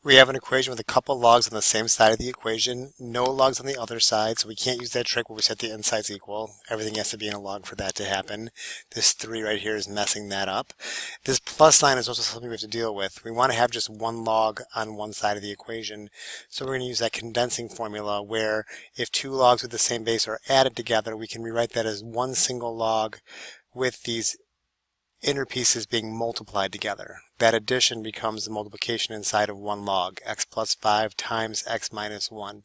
We have an equation with a couple logs on the same side of the equation, no logs on the other side, so we can't use that trick where we set the insides equal. Everything has to be in a log for that to happen. This 3 right here is messing that up. This plus sign is also something we have to deal with. We want to have just one log on one side of the equation, so we're going to use that condensing formula where if two logs with the same base are added together, we can rewrite that as one single log with these inner pieces being multiplied together. That addition becomes the multiplication inside of one log, x plus 5 times x minus 1.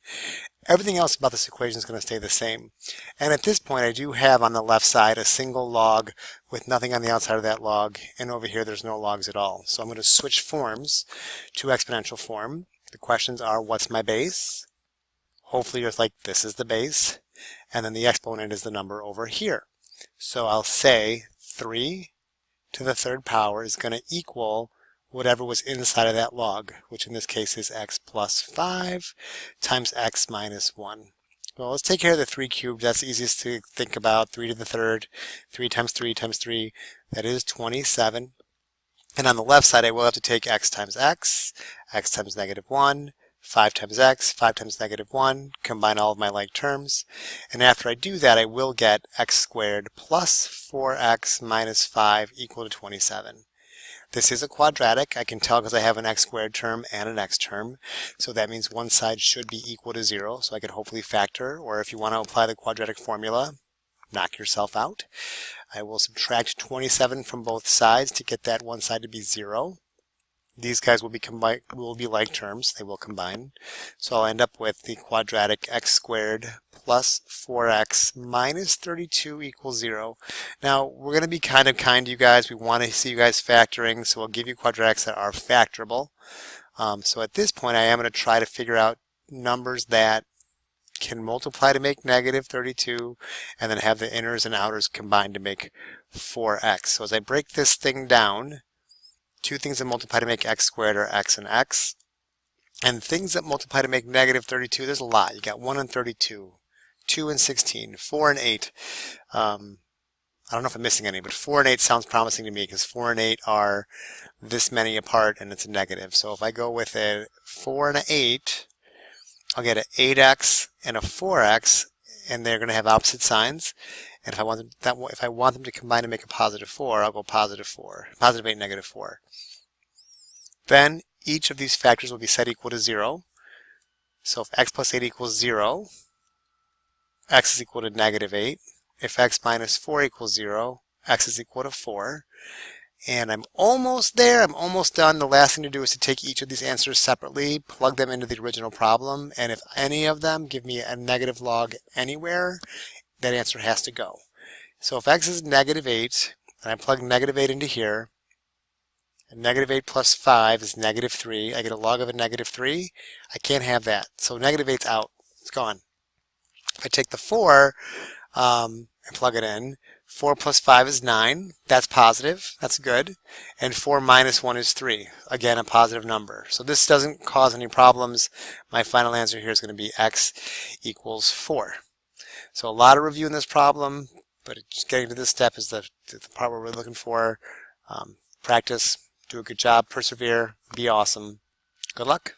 Everything else about this equation is going to stay the same. And at this point, I do have on the left side a single log with nothing on the outside of that log, and over here there's no logs at all. So I'm going to switch forms to exponential form. The questions are, what's my base? Hopefully you're like, this is the base. And then the exponent is the number over here. So I'll say 3 to the third power is going to equal whatever was inside of that log, which in this case is x plus 5 times x minus 1. Well, let's take care of the 3 cubed. That's the easiest to think about. 3 to the third, 3 times 3 times 3, that is 27. And on the left side, I will have to take x times x times negative 1, 5 times x, 5 times negative 1, combine all of my like terms. And after I do that, I will get x squared plus 4x minus 5 equal to 27. This is a quadratic. I can tell because I have an x squared term and an x term. So that means one side should be equal to 0. So I could hopefully factor, or if you want to apply the quadratic formula, knock yourself out. I will subtract 27 from both sides to get that one side to be 0. These guys will be like terms. They will combine. So I'll end up with the quadratic x squared plus 4x minus 32 equals 0. Now, we're going to be kind of kind to you guys. We want to see you guys factoring, so we'll give you quadratics that are factorable. So at this point, I am going to try to figure out numbers that can multiply to make negative 32 and then have the inners and outers combined to make 4x. So as I break this thing down, two things that multiply to make x squared are x and x. And things that multiply to make negative 32, there's a lot. You got 1 and 32, 2 and 16, 4 and 8. I don't know if I'm missing any, but 4 and 8 sounds promising to me because 4 and 8 are this many apart and it's a negative. So if I go with a 4 and an 8, I'll get an 8x and a 4x, and they're going to have opposite signs. And if I want them to combine to make a positive 4, I'll go positive 4, positive 8, negative 4. Then each of these factors will be set equal to 0. So if x plus 8 equals 0, x is equal to negative 8. If x minus 4 equals 0, x is equal to 4. And I'm almost there. I'm almost done. The last thing to do is to take each of these answers separately, plug them into the original problem, and if any of them give me a negative log anywhere, that answer has to go. So if x is negative 8, and I plug negative 8 into here, and negative 8 plus 5 is negative 3, I get a log of a negative 3. I can't have that. So negative 8's out. It's gone. If I take the 4 and plug it in, 4 plus 5 is 9. That's positive. That's good. And 4 minus 1 is 3. Again, a positive number. So this doesn't cause any problems. My final answer here is going to be x equals 4. So a lot of review in this problem, but just getting to this step is the part we're really looking for. Practice, do a good job, persevere, be awesome. Good luck.